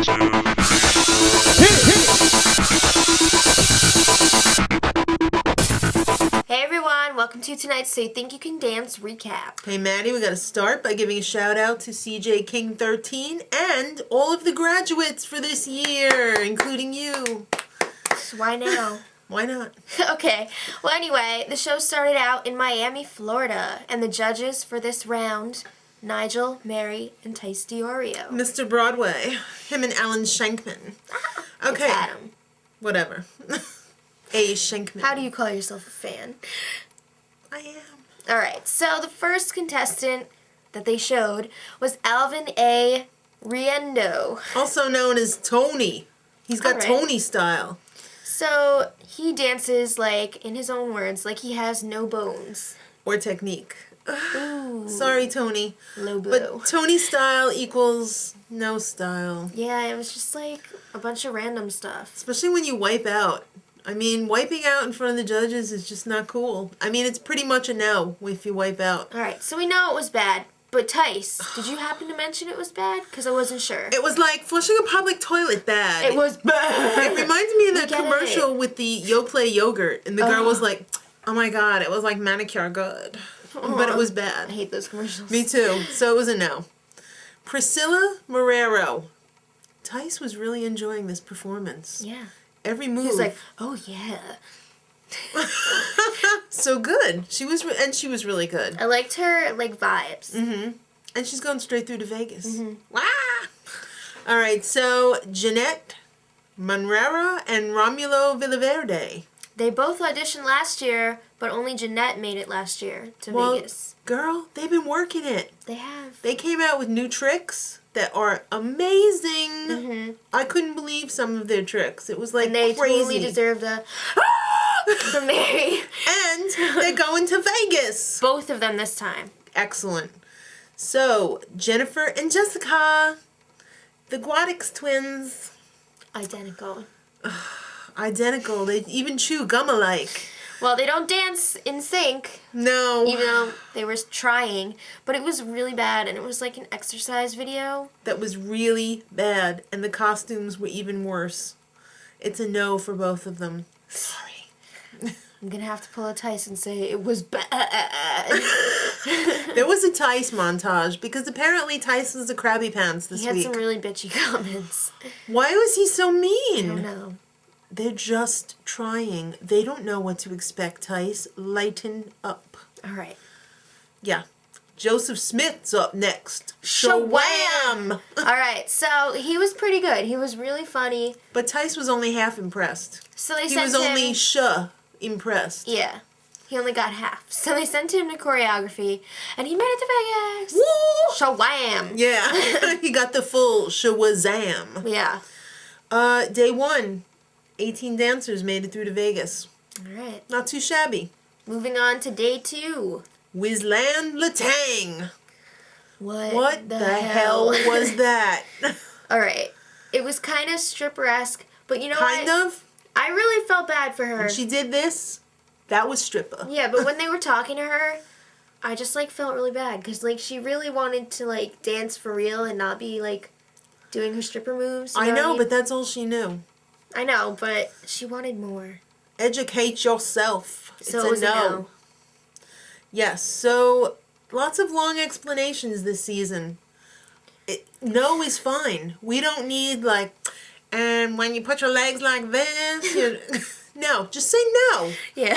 Hey everyone, welcome to tonight's So You Think You Can Dance recap. Hey Maddie, we gotta start by giving a shout out to CJ King 13 and all of the graduates for this year, including you. Why now? Why not? Okay, well anyway, the show started out in Miami, Florida, and the judges for this round, Nigel, Mary, and Tyce DiOrio. Mr. Broadway, him and Alan Schenkman. Okay. It's Adam. Whatever. A. Schenkman. How do you call yourself a fan? I am. Alright, so the first contestant that they showed was Alvin A. Riendeau. Also known as Tony. He's got Alright. Tony style. So, he dances, like, in his own words, like he has no bones. Or technique. Ooh. Sorry, Tony. Low blow. But Tony style equals no style. Yeah, it was just, like, a bunch of random stuff. Especially when you wipe out. I mean, wiping out in front of the judges is just not cool. I mean, it's pretty much a no if you wipe out. Alright, so we know it was bad. But Tyce, did you happen to mention it was bad? Because I wasn't sure. It was like flushing a public toilet bad. It was bad. It reminds me of that get commercial with the Yoplait yogurt. And the girl was like, oh my god, it was like manicure good. But it was bad. I hate those commercials. Me too. So it was a no. Priscilla Marerro. Tyce was really enjoying this performance. Yeah. Every move. He was like, oh yeah. So good. She was really good. I liked her, like, vibes. Mm-hmm. And she's going straight through to Vegas. Mm-hmm. Wow. All right, so Janette, Manrara, and Romulo Villaverde. They both auditioned last year, but only Janette made it last year to Vegas. Girl, they've been working it. They have. They came out with new tricks that are amazing. Mm-hmm. I couldn't believe some of their tricks. It was like and they crazy. totally deserved a from Mary. And they're going to Vegas. Both of them this time. Excellent. So, Jennifer and Jessica, the Guadix twins. Identical. Identical. They even chew gum alike. Well, they don't dance in sync. No. Even though they were trying. But it was really bad, and it was like an exercise video. That was really bad, and the costumes were even worse. It's a no for both of them. Sorry. I'm gonna have to pull a Tyce and say it was bad. There was a Tyce montage, because apparently Tyce was a crabby pants this week. He had some really bitchy comments. Why was he so mean? I don't know. They're just trying. They don't know what to expect, Tyce. Lighten up. Alright. Yeah. Joseph Smith's up next. Shawam! Alright, so he was pretty good. He was really funny. But Tyce was only half impressed. So they He sent was him... only impressed. Yeah. He only got half. So they sent him to choreography, and he made it to Vegas. Woo! Shawam! Yeah. He got the full shawazam. Yeah. Day 1. 18 dancers made it through to Vegas. Alright. Not too shabby. Moving on to day 2. Wislande Letang. What the hell was that? Alright. It was kind of stripper-esque, but you know Kind what? of. I really felt bad for her. When she did this, that was stripper. Yeah, but when they were talking to her, I just, like, felt really bad. Because, like, she really wanted to, like, dance for real and not be, like, doing her stripper moves. I know, but that's all she knew. I know, but she wanted more. Educate yourself. So it's it was a no. Yes, so lots of long explanations this season. No is fine. We don't need, like, and when you put your legs like this, no, just say no. Yeah.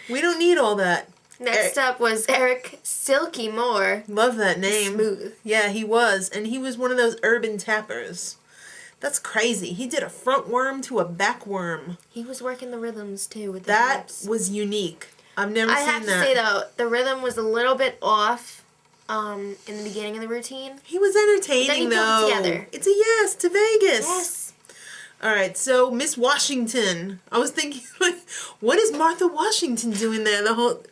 We don't need all that. Next up was Erik Silky Moore. Love that name. Smooth. Yeah, he was. And he was one of those urban tappers. That's crazy. He did a front worm to a back worm. He was working the rhythms, too, with the That hips. was unique. I've never seen that. I have to say, though, the rhythm was a little bit off in the beginning of the routine. He was entertaining, though. Then he pulled it together. It's a yes to Vegas. Yes. All right, so Miss Washington. I was thinking, like, what is Martha Washington doing there? The whole...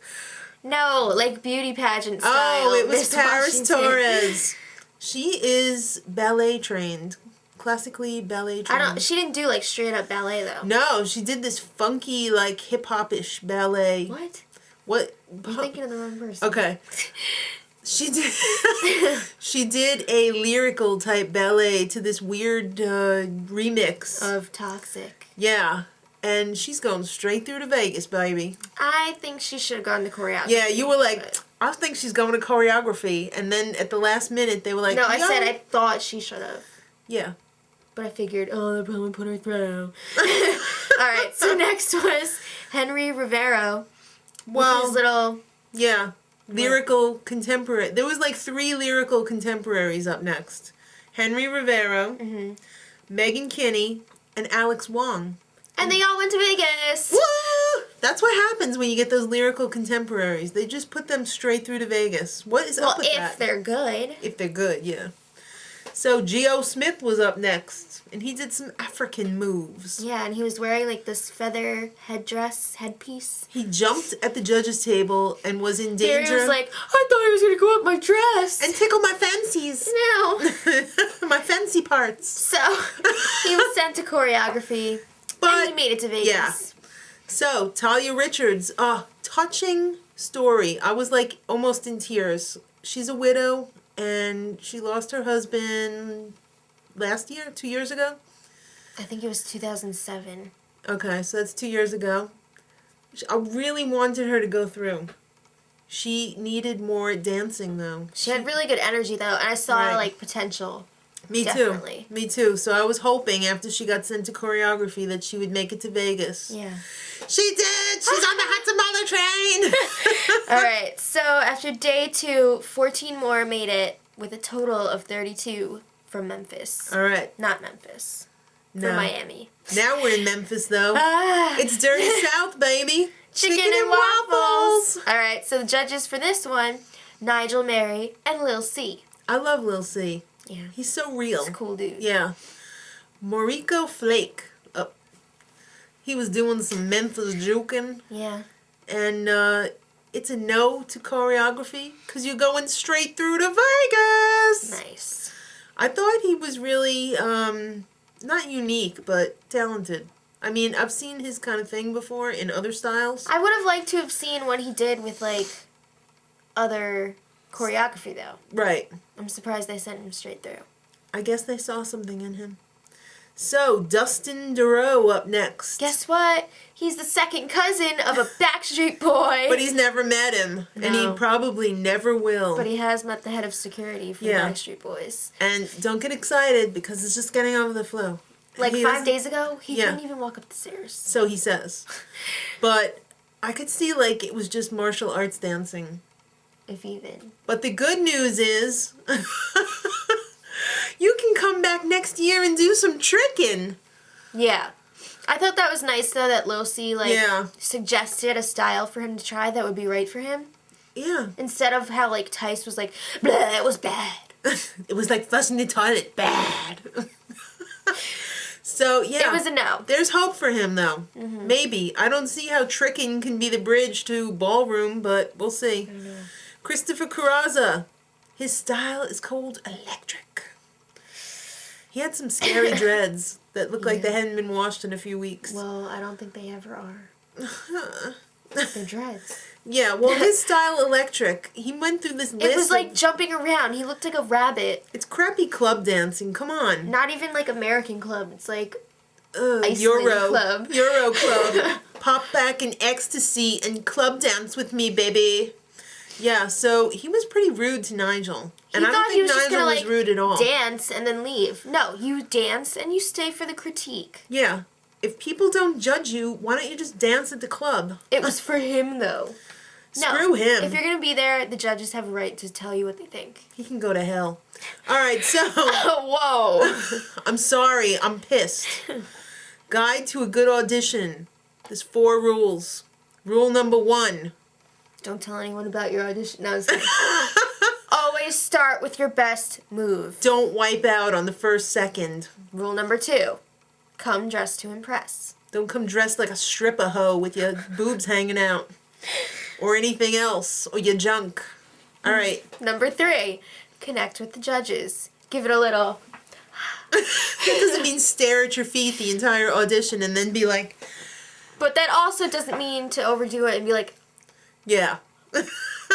No, like beauty pageant style. Oh, it was Miss Paris Washington. Torres. She is ballet trained. Classically ballet trained. She didn't do, like, straight up ballet, though. No, she did this funky, like, hip-hop-ish ballet. What? What? You're thinking of the wrong person. Okay. She did. She did a lyrical type ballet to this weird remix of Toxic. Yeah, and she's going straight through to Vegas, baby. I think she should have gone to choreography. Yeah, you were like, I think she's going to choreography, and then at the last minute they were like, no, I said I thought she should have. Yeah. But I figured, they'll probably put her through. Alright, so next was Henry Rivero. Well, his little... Yeah. Lyrical contemporary. There was like 3 lyrical contemporaries up next. Henry Rivero, Megan Kinney, and Alex Wong. And they all went to Vegas. Woo! That's what happens when you get those lyrical contemporaries. They just put them straight through to Vegas. What is up with that? Well, if they're good. If they're good, yeah. So Geo Smith was up next, and he did some African moves. Yeah, and he was wearing like this feather headpiece. He jumped at the judges' table and was in danger. He was like, I thought he was going to go up my dress. And tickle my fancies. No. My fancy parts. So, he was sent to choreography, and he made it to Vegas. Yeah. So, Talia Rickards, touching story. I was like almost in tears. She's a widow. And she lost her husband last year, 2 years ago? I think it was 2007. Okay, so that's 2 years ago. I really wanted her to go through. She needed more dancing, though. She had really good energy, though, and I saw, like, potential. Me Definitely. too. Me too. So I was hoping after she got sent to choreography that she would make it to Vegas. Yeah. She did! She's on the hot tamale train! All right, so after day 2, 14 more made it with a total of 32 from Memphis. All right. Not Memphis. No. From Miami. Now we're in Memphis, though. It's Dirty South, baby. Chicken and waffles. All right, so the judges for this one, Nigel, Mary, and Lil C. I love Lil C. Yeah. He's so real. He's a cool dude. Yeah. Maurico Flake. He was doing some Memphis juking. Yeah. And it's a no to choreography because you're going straight through to Vegas. Nice. I thought he was really, not unique, but talented. I mean, I've seen his kind of thing before in other styles. I would have liked to have seen what he did with, like, other choreography, though. Right. I'm surprised they sent him straight through. I guess they saw something in him. So, Dustin Dorough up next. Guess what? He's the second cousin of a Backstreet Boy. But he's never met him. No. And he probably never will. But he has met the head of security for the Backstreet Boys. And don't get excited because it's just getting over the flow. Like 5 days ago, he couldn't even walk up the stairs. So he says. But I could see like it was just martial arts dancing. If even. But the good news is... you can come back next year and do some tricking. Yeah. I thought that was nice, though, that Lil C, suggested a style for him to try that would be right for him. Yeah. Instead of how, Tyce was like, blah, it was bad. It was like flushing the toilet. Bad. So, yeah. It was a no. There's hope for him, though. Mm-hmm. Maybe. I don't see how tricking can be the bridge to ballroom, but we'll see. I know. Christopher Carrozza. His style is called electric. He had some scary dreads that looked like they hadn't been washed in a few weeks. Well, I don't think they ever are. They're dreads. Yeah, well, his style electric. He went through this list. It was like jumping around. He looked like a rabbit. It's crappy club dancing. Come on. Not even like American club. It's like Euro club. Euro club. Pop back in ecstasy and club dance with me, baby. Yeah, so he was pretty rude to Nigel. And I don't think Nigel was rude at all. Dance and then leave. No, you dance and you stay for the critique. Yeah. If people don't judge you, why don't you just dance at the club? It was for him, though. Screw him. If you're going to be there, the judges have a right to tell you what they think. He can go to hell. All right, so... Whoa. I'm sorry. I'm pissed. Guide to a good audition. There's 4 rules. Rule number 1. Don't tell anyone about your audition. No, always start with your best move. Don't wipe out on the first second. Rule number 2. Come dressed to impress. Don't come dressed like a stripper hoe with your boobs hanging out. Or anything else. Or your junk. All right. Number 3. Connect with the judges. Give it a little... That doesn't mean stare at your feet the entire audition and then be like... But that also doesn't mean to overdo it and be like... Yeah.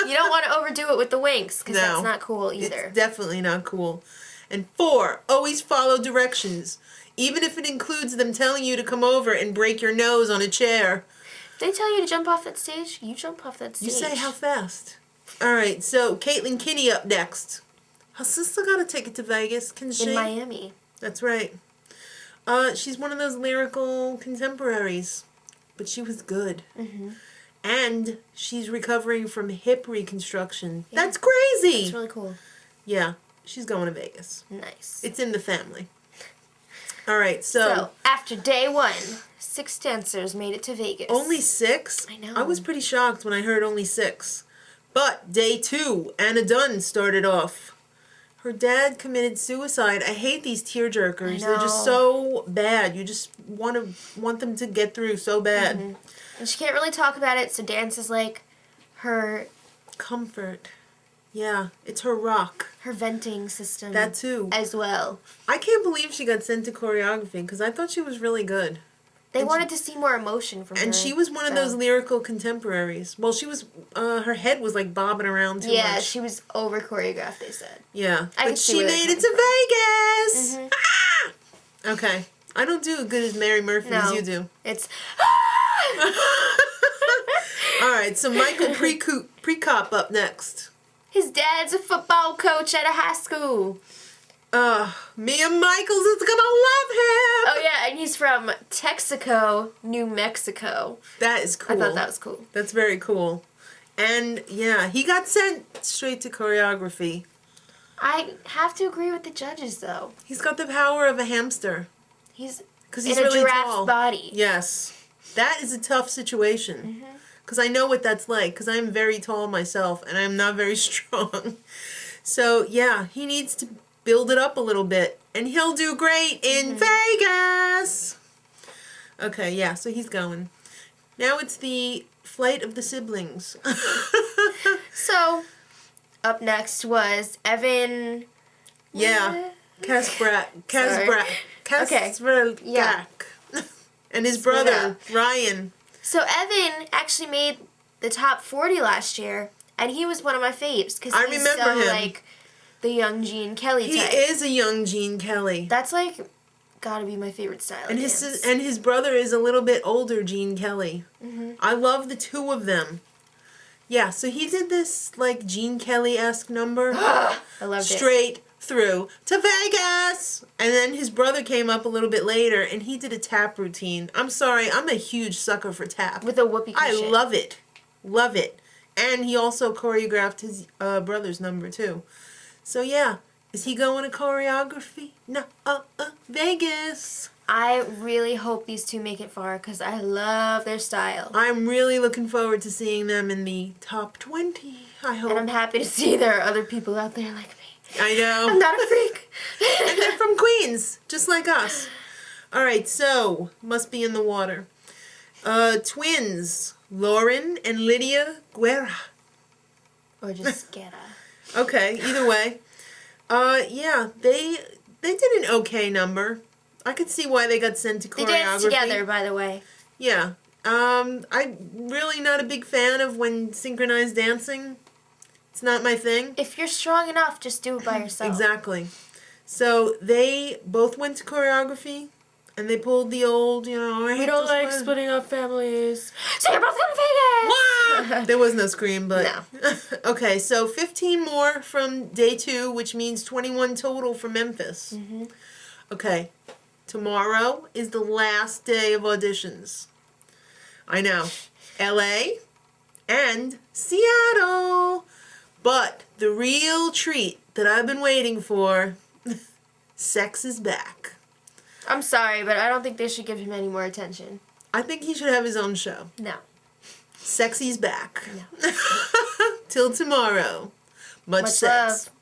You don't want to overdo it with the winks, because No. that's not cool either. It's definitely not cool. And 4, always follow directions, even if it includes them telling you to come over and break your nose on a chair. If they tell you to jump off that stage, you jump off that stage. You say how fast. All right, so Caitlin Kinney up next. Her sister got a ticket to Vegas, can she? In Miami. That's right. She's one of those lyrical contemporaries, but she was good. Mm-hmm. And she's recovering from hip reconstruction. Yeah. That's crazy. That's really cool. Yeah, she's going to Vegas. Nice. It's in the family. All right, So, after day 1, 6 dancers made it to Vegas. only 6? I know. I was pretty shocked when I heard only 6. But day 2, Anna Dunn started off. Her dad committed suicide. I hate these tearjerkers. They're just so bad. You just want them to get through so bad. Mm-hmm. And she can't really talk about it, so dance is like her Comfort. Yeah, it's her rock. her venting system. That too. As well. I can't believe she got sent to choreography because I thought she was really good. They wanted to see more emotion from her. And she was one of those lyrical contemporaries. Well, she was, her head was like bobbing around too much. Yeah, she was over choreographed, they said. Yeah. I But could see she where made that it to comes Vegas! Mhm. Ah! Okay. I don't do as good as Mary Murphy as you do. It's... All right, so Michael Prekop up next. His dad's a football coach at a high school. Mia Michaels is gonna love him! Oh yeah, and he's from Texaco, New Mexico. That is cool. I thought that was cool. That's very cool. And yeah, he got sent straight to choreography. I have to agree with the judges, though. He's got the power of a hamster. He's Because in he's a really giraffe tall. body. Yes. That is a tough situation. Because I know what that's like. Because I'm very tall myself. And I'm not very strong. So, yeah. He needs to build it up a little bit. And he'll do great in Vegas. Okay, yeah. So he's going. Now it's the flight of the siblings. So, up next was Evan... Yeah. Kasprzak. Okay. Yeah. And his brother, Ryan. So Evan actually made the top 40 last year, and he was one of my faves because I he's remember so him. like the young Gene Kelly He type. is a young Gene Kelly. That's like gotta be my favorite style. And of his dance. and his brother is a little bit older Gene Kelly. I love the two of them. Yeah, so he did this like Gene Kelly-esque number. I loved it. Straight through to Vegas. And then his brother came up a little bit later and he did a tap routine. I'm sorry, I'm a huge sucker for tap. With a whoopee cushion. I love it. Love it. And he also choreographed his brother's number too. So yeah, is he going to choreography? No, Vegas. I really hope these two make it far because I love their style. I'm really looking forward to seeing them in the top 20. I hope. And I'm happy to see there are other people out there like me. I know. I'm not a freak. And they're from Queens, just like us. All right, so must be in the water. Twins, Lauren and Lydia Guerra. Or just Guerra. Okay, either way. Yeah, they did an okay number. I could see why they got sent to choreography. They danced together, by the way. Yeah. I'm really not a big fan of when synchronized dancing. It's not my thing. If you're strong enough, just do it by yourself. Exactly. So they both went to choreography, and they pulled the old, We don't like splitting up families. So you're both going to Vegas! Wow! There was no scream, but... No. Okay, so 15 more from day 2, which means 21 total for Memphis. Okay, tomorrow is the last day of auditions. I know. LA and Seattle. But the real treat that I've been waiting for, Sex is back. I'm sorry, but I don't think they should give him any more attention. I think he should have his own show. No. Sexy's back. No. Till tomorrow. Much sex. Love.